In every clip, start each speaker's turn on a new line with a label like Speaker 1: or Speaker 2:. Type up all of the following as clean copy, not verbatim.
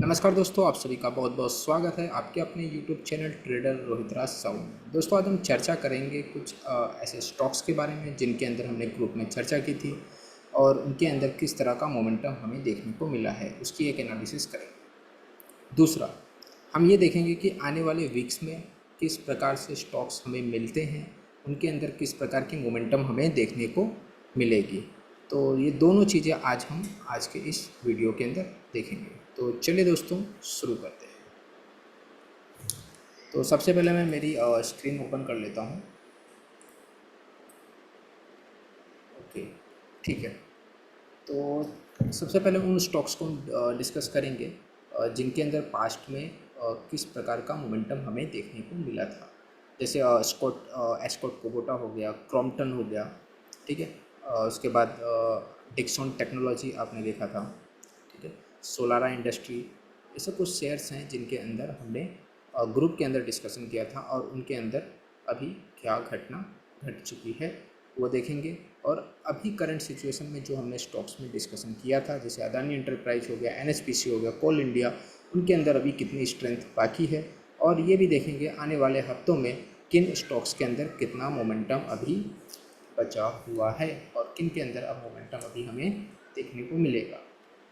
Speaker 1: नमस्कार दोस्तों, आप सभी का बहुत बहुत स्वागत है आपके अपने YouTube channel trader Rohit Raj Sahu में। दोस्तों, आज हम चर्चा करेंगे कुछ ऐसे स्टॉक्स के बारे में जिनके अंदर हमने ग्रुप में चर्चा की थी और उनके अंदर किस तरह का मोमेंटम हमें देखने को मिला है, उसकी एक एनालिसिस करेंगे। दूसरा, हम ये देखेंगे कि आने वाले वीक्स में किस प्रकार से स्टॉक्स हमें मिलते हैं, उनके अंदर किस प्रकार की मोमेंटम हमें देखने को मिलेगी। तो ये दोनों चीज़ें आज हम आज के इस वीडियो के अंदर देखेंगे। तो चलिए दोस्तों, शुरू करते हैं। तो सबसे पहले मैं मेरी स्क्रीन ओपन कर लेता हूँ। ओके, ठीक है। तो सबसे पहले उन स्टॉक्स को डिस्कस करेंगे जिनके अंदर पास्ट में किस प्रकार का मोमेंटम हमें देखने को मिला था। जैसे एस्कॉट कोबोटा हो गया, क्रॉम्पटन हो गया, ठीक है। उसके बाद डिक्सन टेक्नोलॉजी आपने देखा था, ठीक है। सोलारा इंडस्ट्री, ये सब कुछ शेयर्स हैं जिनके अंदर हमने ग्रुप के अंदर डिस्कशन किया था और उनके अंदर अभी क्या घटना घट चुकी है वो देखेंगे। और अभी करंट सिचुएशन में जो हमने स्टॉक्स में डिस्कशन किया था, जैसे अदानी एंटरप्राइज हो गया, एनएचपीसी हो गया, कोल इंडिया, उनके अंदर अभी कितनी स्ट्रेंथ बाकी है। और ये भी देखेंगे आने वाले हफ्तों में किन स्टॉक्स के अंदर कितना मोमेंटम अभी बचा हुआ है और किन के अंदर अब मोमेंटम अभी हमें देखने को मिलेगा।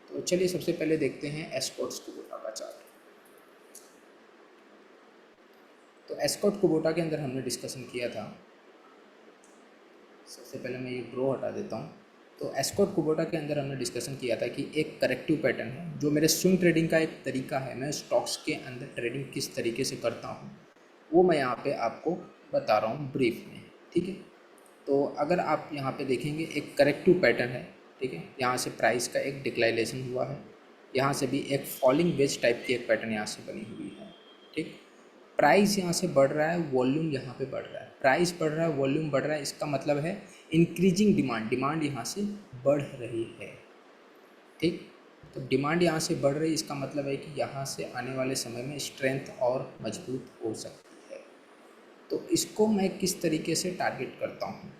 Speaker 1: तो चलिए सबसे पहले देखते हैं एस्कॉट्स कुबोटा का चार्ट। तो एस्कॉट कुबोटा के अंदर हमने डिस्कशन किया था। सबसे पहले मैं ये ड्रॉ हटा देता हूँ। तो एस्कॉट कुबोटा के अंदर हमने डिस्कशन किया था कि एक करेक्टिव पैटर्न है, जो मेरे स्विंग ट्रेडिंग का एक तरीका है, मैं स्टॉक्स के अंदर ट्रेडिंग किस तरीके से करता हूँ वो मैं यहाँ पे आपको बता रहा हूँ ब्रीफ में, ठीक है। तो अगर आप यहाँ पे देखेंगे एक करेक्टिव पैटर्न है, ठीक है। यहाँ से प्राइस का एक डिक्लाइनेशन हुआ है, यहाँ से भी एक फॉलिंग वेज टाइप की एक पैटर्न यहाँ से बनी हुई है, ठीक। प्राइस यहाँ से बढ़ रहा है, वॉल्यूम यहाँ पे बढ़ रहा है, प्राइस बढ़ रहा है, वॉल्यूम बढ़ रहा है, इसका मतलब है इंक्रीजिंग डिमांड, डिमांड यहाँ से बढ़ रही है, ठीक। तो डिमांड यहाँ से बढ़ रही है, इसका मतलब है कि यहाँ से आने वाले समय में स्ट्रेंथ और मजबूत हो सकती है। तो इसको मैं किस तरीके से टारगेट करता हूँ,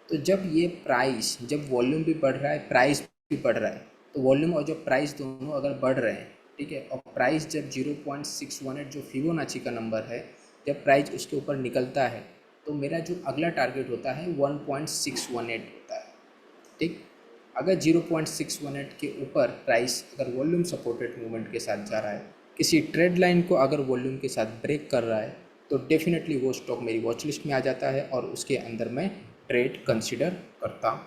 Speaker 1: तो जब ये प्राइस, जब वॉल्यूम भी बढ़ रहा है, प्राइस भी बढ़ रहा है, तो वॉल्यूम और जो प्राइस दोनों अगर बढ़ रहे हैं, ठीक है, और प्राइस जब 0.618 जो फिबोनाची का नंबर है, जब प्राइस उसके ऊपर निकलता है तो मेरा जो अगला टारगेट होता है 1.618 होता है, ठीक। अगर 0.618 के ऊपर प्राइस अगर वॉल्यूम सपोर्टेड मूवमेंट के साथ जा रहा है, किसी ट्रेड लाइन को अगर वॉल्यूम के साथ ब्रेक कर रहा है, तो डेफिनेटली वो स्टॉक मेरी वॉच लिस्ट में आ जाता है और उसके अंदर मैं ट्रेड कंसिडर करता हूँ,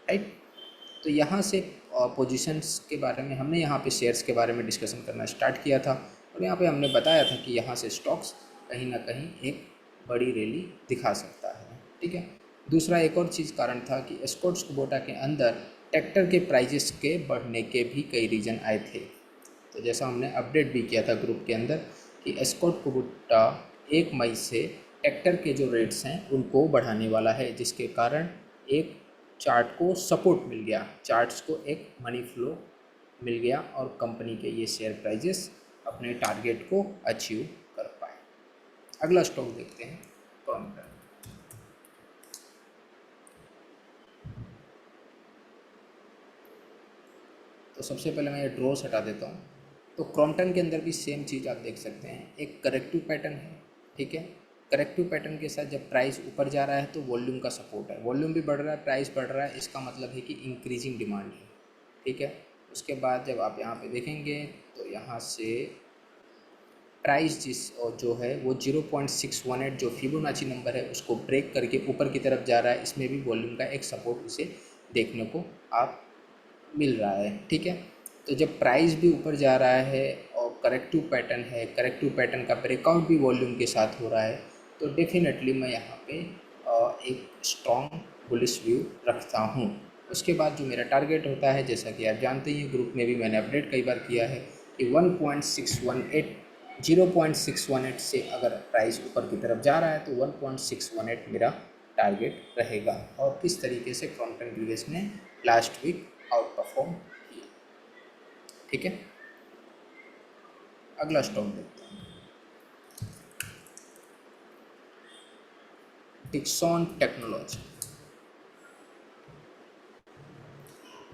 Speaker 1: राइट। तो यहाँ से पोजीशंस के बारे में हमने यहाँ पे शेयर्स के बारे में डिस्कशन करना स्टार्ट किया था और यहाँ पे हमने बताया था कि यहाँ से स्टॉक्स कहीं ना कहीं एक बड़ी रैली दिखा सकता है, ठीक है। दूसरा एक और चीज़ कारण था कि एस्कॉट्स कुबोटा के अंदर ट्रैक्टर के प्राइजेस के बढ़ने के भी कई रीज़न आए थे। तो जैसा हमने अपडेट भी किया था ग्रुप के अंदर कि एस्कॉट कुबोटा 1 मई से ट्रैक्टर के जो रेट्स हैं उनको बढ़ाने वाला है, जिसके कारण एक चार्ट को सपोर्ट मिल गया, चार्ट्स को एक मनी फ्लो मिल गया और कंपनी के ये शेयर प्राइजेस अपने टारगेट को अचीव कर पाए। अगला स्टॉक देखते हैं, क्रॉम्पटन। तो सबसे पहले मैं ये ड्रॉस हटा देता हूँ। तो क्रॉम्पटन के अंदर भी सेम चीज़ आप देख सकते हैं, एक करेक्टिव पैटर्न है, ठीक है। करेक्टिव पैटर्न के साथ जब प्राइस ऊपर जा रहा है तो वॉल्यूम का सपोर्ट है, वॉल्यूम भी बढ़ रहा है, प्राइस बढ़ रहा है, इसका मतलब है कि इंक्रीजिंग डिमांड है, ठीक है। उसके बाद जब आप यहाँ पे देखेंगे तो यहाँ से प्राइस जो है वो 0.618 जो फिबोनाची नंबर है उसको ब्रेक करके ऊपर की तरफ जा रहा है, इसमें भी वॉल्यूम का एक सपोर्ट उसे देखने को आप मिल रहा है, ठीक है। तो जब प्राइस भी ऊपर जा रहा है और करेक्टिव पैटर्न है, करेक्टिव पैटर्न का ब्रेकआउट भी वॉल्यूम के साथ हो रहा है, तो डेफिनेटली मैं यहाँ पे एक स्ट्रॉन्ग बुलिश व्यू रखता हूँ। उसके बाद जो मेरा टारगेट होता है, जैसा कि आप जानते ही हैं, ग्रुप में भी मैंने अपडेट कई बार किया है कि 0.618 से अगर प्राइस ऊपर की तरफ जा रहा है तो 1.618 मेरा टारगेट रहेगा। और किस तरीके से क्रॉम्पटन ग्रीवेज ने लास्ट वीक आउट परफॉर्म किया, ठीक है। अगला स्टॉक देखते हैं, डिक्सन टेक्नोलॉजी।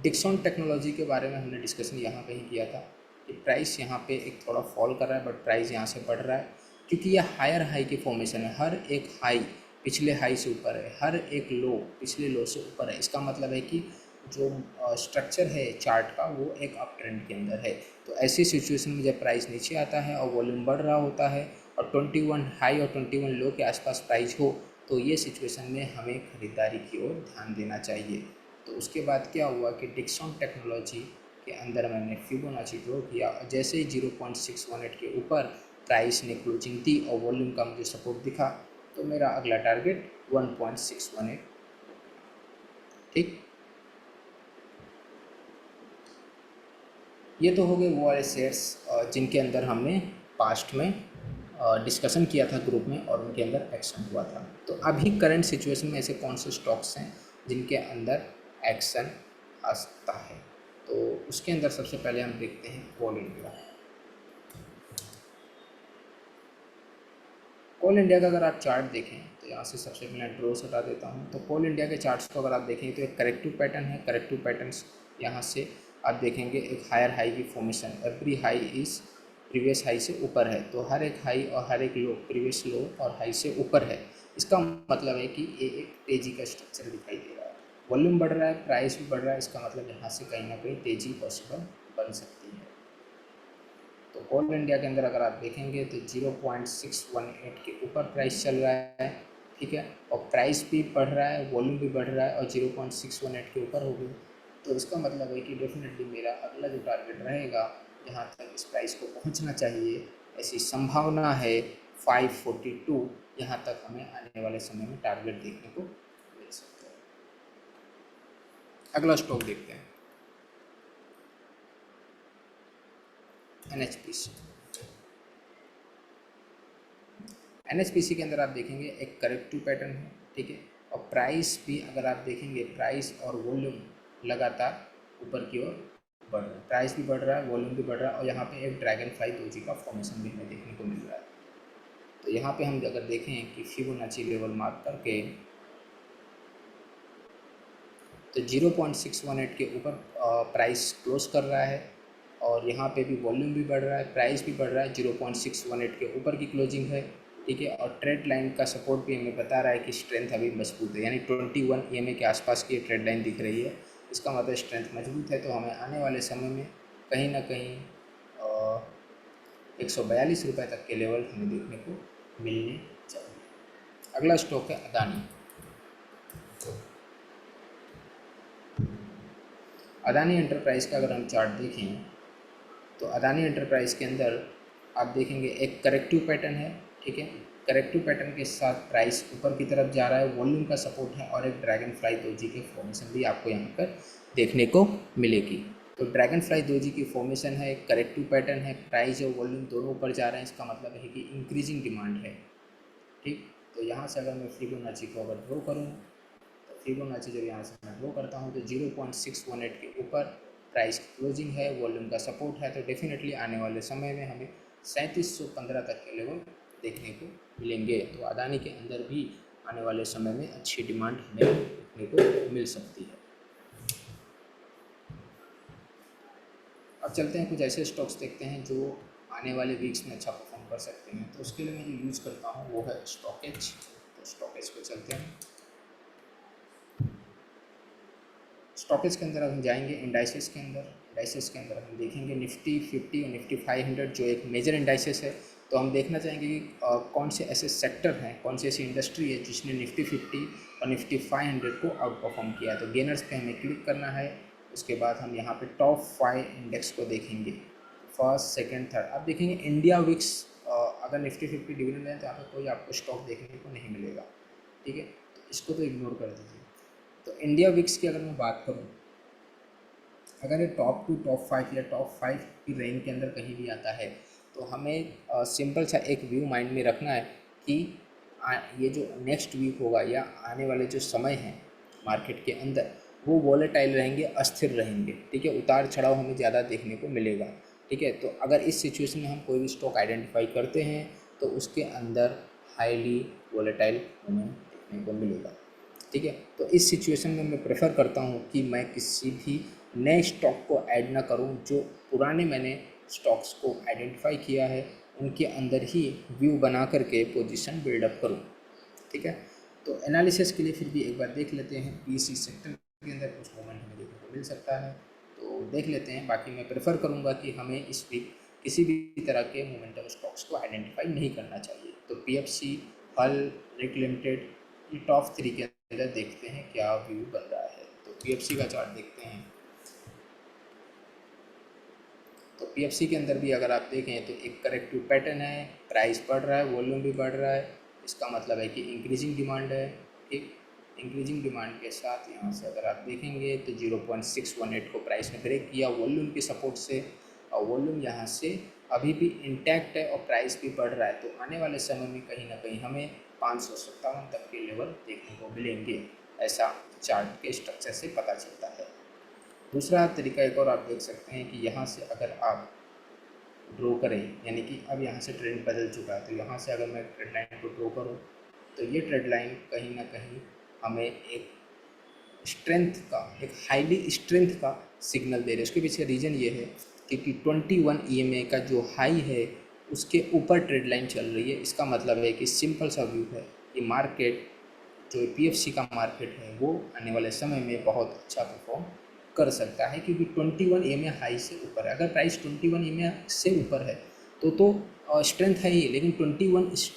Speaker 1: डिक्सन टेक्नोलॉजी के बारे में हमने डिस्कशन यहाँ पे ही किया था कि प्राइस यहाँ पे एक थोड़ा फॉल कर रहा है बट प्राइस यहाँ से बढ़ रहा है, क्योंकि ये हायर हाई की फॉर्मेशन है। हर एक हाई पिछले हाई से ऊपर है, हर एक लो पिछले लो से ऊपर है। इसका मतलब है कि जो स्ट्रक्चर है चार्ट का वो एक अप ट्रेंड के अंदर है। तो ऐसी सिचुएशन में जब प्राइस नीचे आता है और वॉल्यूम बढ़ रहा होता है और 21 हाई और 21 लो के आसपास प्राइस हो, तो ये सिचुएशन में हमें ख़रीदारी की ओर ध्यान देना चाहिए। तो उसके बाद क्या हुआ कि डिक्सन टेक्नोलॉजी के अंदर मैंने फिबोनाची ड्रॉ किया और जैसे ही 0.618 के ऊपर प्राइस ने क्लोजिंग दी और वॉल्यूम का मुझे सपोर्ट दिखा, तो मेरा अगला टारगेट 1.618। ठीक, ये तो हो गए वो वाले शेयर्स जिनके अंदर हमने पास्ट में डिस्कशन किया था ग्रुप में और उनके अंदर एक्शन हुआ था। तो अभी करंट सिचुएशन में ऐसे कौन से स्टॉक्स हैं जिनके अंदर एक्शन आ सकता है? तो उसके अंदर सबसे पहले हम देखते हैं कोल इंडिया। कोल इंडिया का अगर आप चार्ट देखें तो यहाँ से सबसे पहले ड्रॉ हटा देता हूँ। तो कोल इंडिया के चार्ट्स को अगर आप देखें तो एक करेक्टिव पैटर्न है। करेक्टिव पैटर्न्स यहाँ से आप देखेंगे एक हायर हाई की formation, every high is previous high से ऊपर है। तो हर एक हाई और हर एक लो प्रीवियस लो और हाई से ऊपर है। इसका मतलब है कि ये एक तेज़ी का स्ट्रक्चर दिखाई दे रहा है। वॉल्यूम बढ़ रहा है, प्राइस भी बढ़ रहा है, इसका मतलब यहाँ से कहीं ना कहीं तेज़ी पॉसिबल बन सकती है। तो कोल इंडिया के अंदर अगर आप देखेंगे तो 0.618 के ऊपर प्राइस चल रहा है। ठीक है, और प्राइस भी बढ़ रहा है, वॉल्यूम भी बढ़ रहा है और 0.618 के ऊपर हो गई। तो इसका मतलब है कि डेफिनेटली मेरा अगला जो टारगेट रहेगा, जहाँ तक इस प्राइस को पहुँचना चाहिए, ऐसी संभावना है 542, यहाँ तक हमें आने वाले समय में टारगेट देखने को मिल सकता है। अगला स्टॉक देखते हैं, NHPC। NHPC के अंदर आप देखेंगे एक करेक्टिव पैटर्न है। ठीक है, और प्राइस भी अगर आप देखेंगे, प्राइस और वॉल्यूम लगातार ऊपर की ओर बढ़ रहा है। प्राइस भी बढ़ रहा है, वॉल्यूम भी बढ़ रहा है और यहाँ पे एक ड्रैगन फ्लाई डोजी का फॉर्मेशन भी हमें देखने को मिल रहा है। तो यहाँ पे हम अगर देखें कि फिबोनाची लेवल मार्क करके तो 0.618 के ऊपर प्राइस क्लोज कर रहा है और यहाँ पे भी वॉल्यूम भी बढ़ रहा है, प्राइस भी बढ़ रहा है, 0.618 के ऊपर की क्लोजिंग है। ठीक है, और ट्रेड लाइन का सपोर्ट भी हमें बता रहा है कि स्ट्रेंथ अभी मजबूत है, यानी 21 EMA के आसपास की ट्रेड लाइन दिख रही है। इसका मतलब स्ट्रेंथ मजबूत है। तो हमें आने वाले समय में कहीं ना कहीं 142 रुपये तक के लेवल हमें देखने को मिलने चाहिए। अगला स्टॉक है अदानी। अदानी एंटरप्राइज़ का अगर हम चार्ट देखें तो अदानी एंटरप्राइज़ के अंदर आप देखेंगे एक करेक्टिव पैटर्न है। ठीक है, करेक्टिव पैटर्न के साथ प्राइस ऊपर की तरफ जा रहा है, वॉल्यूम का सपोर्ट है और एक ड्रैगन फ्लाई दोजी की फॉर्मेशन भी आपको यहाँ पर देखने को मिलेगी। तो ड्रैगन फ्लाई दोजी की फॉर्मेशन है, एक करेक्टिव पैटर्न है, प्राइस और वॉल्यूम दोनों ऊपर जा रहे हैं। इसका मतलब है कि इंक्रीजिंग डिमांड है। ठीक, तो यहाँ से अगर मैं फिबोनाची को अगर ड्रॉ करूँ तो फिबोनाची जब यहाँ से मैं ड्रॉ करता हूँ तो 0.618 के ऊपर प्राइस क्लोजिंग है, वॉल्यूम का सपोर्ट है। तो डेफिनेटली आने वाले समय में हमें 3715 तक के लेवल देखने को मिलेंगे। तो अदानी के अंदर भी आने वाले समय में अच्छी डिमांड हमें देखने को मिल सकती है। अब चलते हैं कुछ ऐसे स्टॉक्स देखते हैं जो आने वाले वीक्स में अच्छा परफॉर्म कर सकते हैं। तो उसके लिए मैं जो यूज़ करता हूँ वो है स्टॉकेज। तो स्टॉकेज पे चलते हैं। स्टॉकेज के अंदर हम जाएंगे इंडाइसेस के अंदर। इंडाइसेस के अंदर हम देखेंगे निफ्टी 50 और निफ्टी 500 जो एक मेजर इंडाइसेस है। तो हम देखना चाहेंगे कि कौन से ऐसे सेक्टर हैं, कौन सी ऐसी इंडस्ट्री है जिसने निफ्टी 50 और निफ्टी 500 को आउट परफॉर्म किया। तो गेनर्स पे हमें क्लिक करना है। उसके बाद हम यहाँ पे टॉप 5 इंडेक्स को देखेंगे, फर्स्ट सेकंड थर्ड। आप देखेंगे इंडिया विक्स, अगर निफ्टी 50 डिवीजन है तो यहाँ पर कोई आपको स्टॉक देखने को नहीं मिलेगा। ठीक है, तो इसको तो इग्नोर कर दीजिए। तो इंडिया विक्स की अगर मैं बात करूँ, अगर ये टॉप 2 टॉप 5 या टॉप 5 की रैंक के अंदर कहीं भी आता है तो हमें सिंपल सा एक व्यू माइंड में रखना है कि ये जो नेक्स्ट वीक होगा या आने वाले जो समय हैं मार्केट के अंदर वो वॉलेटाइल रहेंगे, अस्थिर रहेंगे। ठीक है, उतार चढ़ाव हमें ज़्यादा देखने को मिलेगा। ठीक है, तो अगर इस सिचुएशन में हम कोई भी स्टॉक आइडेंटिफाई करते हैं तो उसके अंदर हाईली वॉलेटाइल हमें देखने को मिलेगा। ठीक है, तो इस सिचुएशन में मैं प्रेफर करता हूँ कि मैं किसी भी नए स्टॉक को ऐड ना करूँ। जो पुराने मैंने स्टॉक्स को आइडेंटिफाई किया है उनके अंदर ही व्यू बना करके पोजीशन बिल्डअप करूँ। ठीक है, तो एनालिसिस के लिए फिर भी एक बार देख लेते हैं पीएससी सेक्टर के अंदर कुछ मूवमेंट हमें देखने को मिल सकता है, तो देख लेते हैं। बाकी मैं प्रेफर करूँगा कि हमें इस वीक किसी भी तरह के मोमेंटम स्टॉक्स को आइडेंटिफाई नहीं करना चाहिए। तो पीएफसी, हल, रिक लिमिटेड, ये टॉप 3 के अंदर देखते हैं क्या व्यू बन रहा है। तो पीएफसी का चार्ट देखते हैं। तो पीएफसी के अंदर भी अगर आप देखें तो एक करेक्टिव पैटर्न है, प्राइस बढ़ रहा है, वॉल्यूम भी बढ़ रहा है, इसका मतलब है कि इंक्रीजिंग डिमांड है। ठीक, इंक्रीजिंग डिमांड के साथ यहाँ से अगर आप देखेंगे तो 0.618 को प्राइस ने ब्रेक किया वॉल्यूम के सपोर्ट से, और वॉल्यूम यहाँ से अभी भी इंटैक्ट है और प्राइस भी बढ़ रहा है। तो आने वाले समय में कहीं ना कहीं हमें 557 तक के लेवल देखने को मिलेंगे, ऐसा चार्ट के स्ट्रक्चर से पता चलता है। दूसरा तरीका एक और आप देख सकते हैं कि यहाँ से अगर आप ड्रॉ करें, यानी कि अब यहाँ से ट्रेंड बदल चुका है, तो यहाँ से अगर मैं ट्रेंड लाइन को ड्रॉ करूँ तो ये ट्रेंड लाइन कहीं ना कहीं हमें एक स्ट्रेंथ का, एक हाईली स्ट्रेंथ का सिग्नल दे रहे हैं। उसके पीछे रीज़न ये है क्योंकि 21 EMA का जो हाई है उसके ऊपर ट्रेंड लाइन चल रही है। इसका मतलब है कि सिंपल सा व्यू है कि मार्केट, जो पीएफसी का मार्केट है, वो आने वाले समय में बहुत अच्छा परफॉर्म कर सकता है क्योंकि 21 EMA हाई से ऊपर है। अगर प्राइस 21 EMA से ऊपर है तो स्ट्रेंथ है ही, लेकिन 21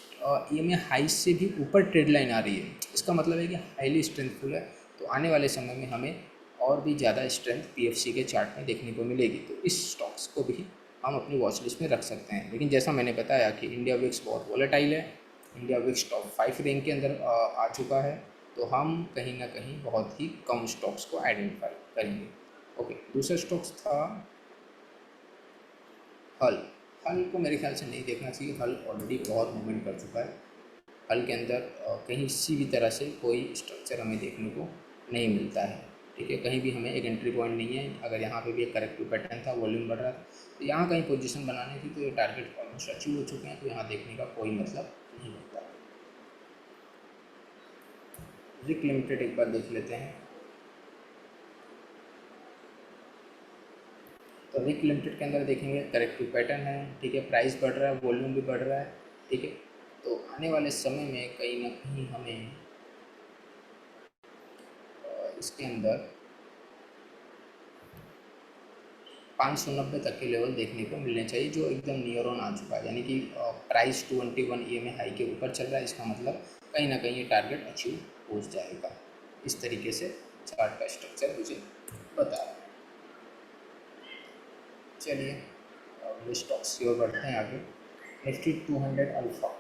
Speaker 1: EMA हाई से भी ऊपर ट्रेड लाइन आ रही है, इसका मतलब है कि हाईली स्ट्रेंथफुल है। तो आने वाले समय में हमें और भी ज़्यादा स्ट्रेंथ पीएफसी के चार्ट में देखने को मिलेगी। तो इस स्टॉक्स को भी हम अपनी वॉच लिस्ट में रख सकते हैं। लेकिन जैसा मैंने बताया कि इंडिया विक्स बहुत वॉलेटाइल है, इंडिया विक्स टॉप 5 रैंक के अंदर आ चुका है, तो हम कहीं ना कहीं बहुत ही कम स्टॉक्स को आइडेंटिफाई करेंगे। ओके, दूसरा स्टॉक्स था हल। हल को मेरे ख्याल से नहीं देखना चाहिए, हल ऑलरेडी बहुत मूवमेंट कर चुका है। हल के अंदर कहीं किसी भी तरह से कोई स्ट्रक्चर हमें देखने को नहीं मिलता है। ठीक है, कहीं भी हमें एक एंट्री पॉइंट नहीं है। अगर यहाँ पे भी एक करेक्टिव पैटर्न था, वॉल्यूम बढ़ रहा था, तो यहाँ कहीं पोजीशन बनानी थी, तो ये टारगेट ऑलमोस्ट अचीव हो चुके हैं, तो यहाँ देखने का कोई मतलब नहीं होता। रिक लिमिटेड एक बार देख लेते हैं। तो रिक लिमिटेड के अंदर देखेंगे करेक्टिव पैटर्न है। ठीक है, प्राइस बढ़ रहा है, वॉल्यूम भी बढ़ रहा है। ठीक है, तो आने वाले समय में कहीं ना कहीं हमें इसके अंदर 590 तक के लेवल देखने को मिलने चाहिए, जो एकदम नियर ऑन आ चुका है। यानी कि प्राइस 21 EMA हाई के ऊपर चल रहा है, इसका मतलब कहीं ना कहीं ये टारगेट अचीव हो जाएगा। इस तरीके से चार्ट का स्ट्रक्चर मुझे बता रहा है। चलिए अब स्टॉक्स की ओर बढ़ते हैं आगे। निफ्टी 200 अल्फा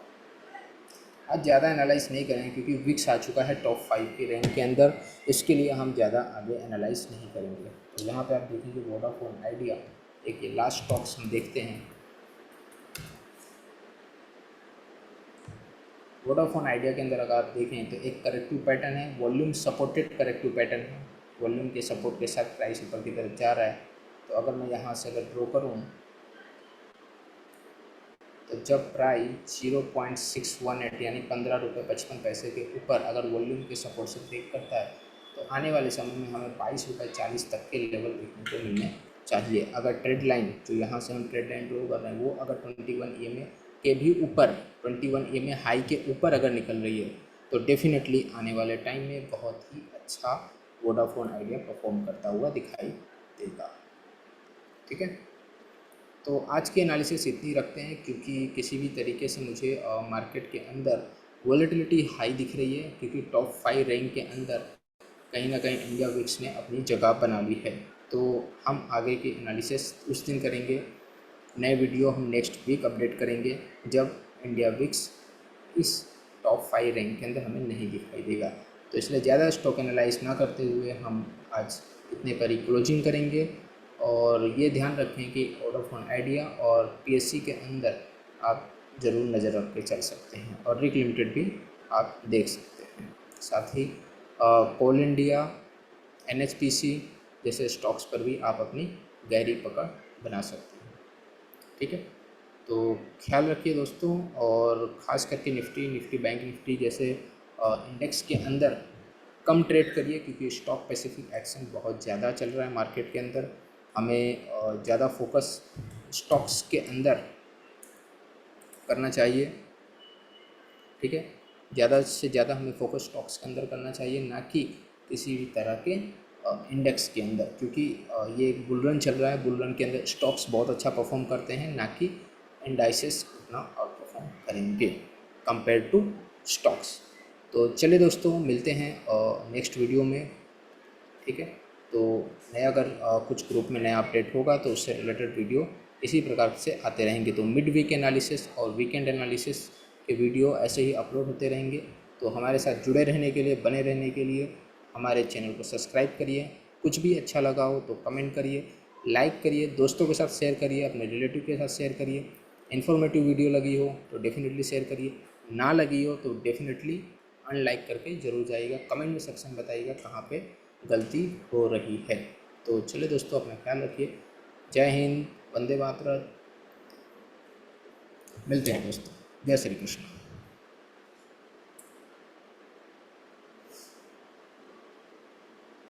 Speaker 1: आज ज़्यादा एनालाइज नहीं करेंगे क्योंकि विक्स आ चुका है टॉप 5 के रैंक के अंदर, इसके लिए हम ज़्यादा आगे एनालाइज नहीं करेंगे। तो यहाँ पे आप देखेंगे वोडाफोन आइडिया, एक ये लास्ट स्टॉक्स हम देखते हैं। वोडाफोन आइडिया के अंदर अगर आप देखें तो एक करेक्टिव पैटर्न है, वॉल्यूम सपोर्टेड करेक्टिव पैटर्न है, वॉल्यूम के सपोर्ट के साथ प्राइस ऊपर की तरफ जा रहा है। तो अगर मैं यहाँ से अगर ड्रॉ करूँ तो जब प्राइस 0.618 यानी 15 रुपये 55 पैसे के ऊपर अगर वॉल्यूम के सपोर्ट से ब्रेक करता है, तो आने वाले समय में हमें 22 रुपये 40 तक के लेवल देखने को मिलने चाहिए। अगर ट्रेड लाइन, जो यहाँ से हम ट्रेड लाइन ड्रॉ कर रहे हैं, वो अगर 21 EMA के भी ऊपर, 21 EMA हाई के ऊपर अगर निकल रही है, तो डेफिनेटली आने वाले टाइम में बहुत ही अच्छा वोडाफोन आइडिया परफॉर्म करता हुआ दिखाई देगा। ठीक है, तो आज की एनालिसिस इतनी रखते हैं क्योंकि किसी भी तरीके से मुझे मार्केट के अंदर वॉलेटिलिटी हाई दिख रही है, क्योंकि टॉप 5 रैंक के अंदर कहीं ना कहीं इंडिया विक्स ने अपनी जगह बना ली है। तो हम आगे की एनालिसिस उस दिन करेंगे, नए वीडियो हम नेक्स्ट वीक अपडेट करेंगे जब इंडिया विक्स इस टॉप 5 रैंक के अंदर हमें नहीं दिखाई देगा। तो इसलिए ज़्यादा स्टॉक एनालाइज ना करते हुए हम आज इतने पर ही क्लोजिंग करेंगे। और ये ध्यान रखें कि वोडाफोन आइडिया और पीएससी के अंदर आप ज़रूर नज़र रख के चल सकते हैं, और रिक लिमिटेड भी आप देख सकते हैं। साथ ही कोल इंडिया, NHPC जैसे स्टॉक्स पर भी आप अपनी गहरी पकड़ बना सकते हैं। ठीक है, तो ख्याल रखिए दोस्तों, और ख़ास करके निफ्टी, बैंक निफ्टी जैसे इंडेक्स के अंदर कम ट्रेड करिए, क्योंकि स्टॉक स्पेसिफिक एक्शन बहुत ज़्यादा चल रहा है मार्केट के अंदर। हमें ज़्यादा फोकस स्टॉक्स के अंदर करना चाहिए, ठीक है। ज़्यादा से ज़्यादा हमें फोकस स्टॉक्स के अंदर करना चाहिए, ना कि किसी भी तरह के इंडेक्स के अंदर, क्योंकि ये एक बुल रन चल रहा है। बुल रन के अंदर स्टॉक्स बहुत अच्छा परफॉर्म करते हैं, ना कि इंडाइसेस उतना आउट परफॉर्म करेंगे कंपेयर टू स्टॉक्स। तो चलिए दोस्तों, मिलते हैं नेक्स्ट वीडियो में, ठीक है। तो नया अगर कुछ ग्रुप में नया अपडेट होगा तो उससे रिलेटेड वीडियो इसी प्रकार से आते रहेंगे। तो मिड वीक एनालिसिस और वीकेंड एनालिसिस के वीडियो ऐसे ही अपलोड होते रहेंगे। तो हमारे साथ जुड़े रहने के लिए, बने रहने के लिए हमारे चैनल को सब्सक्राइब करिए। कुछ भी अच्छा लगा हो तो कमेंट करिए, लाइक करिए, दोस्तों के साथ शेयर करिए, अपने रिलेटिव के साथ शेयर करिए। इन्फॉर्मेटिव वीडियो लगी हो तो डेफिनेटली शेयर करिए, ना लगी हो तो डेफिनेटली अनलाइक करके ज़रूर जाइएगा। कमेंट में सेक्शन में बताइएगा कहाँ पे गलती हो रही है। तो चलिए दोस्तों, अपना ख्याल रखिए। जय हिंद, वंदे मातरम। मिलते हैं दोस्तों। जय श्री कृष्ण।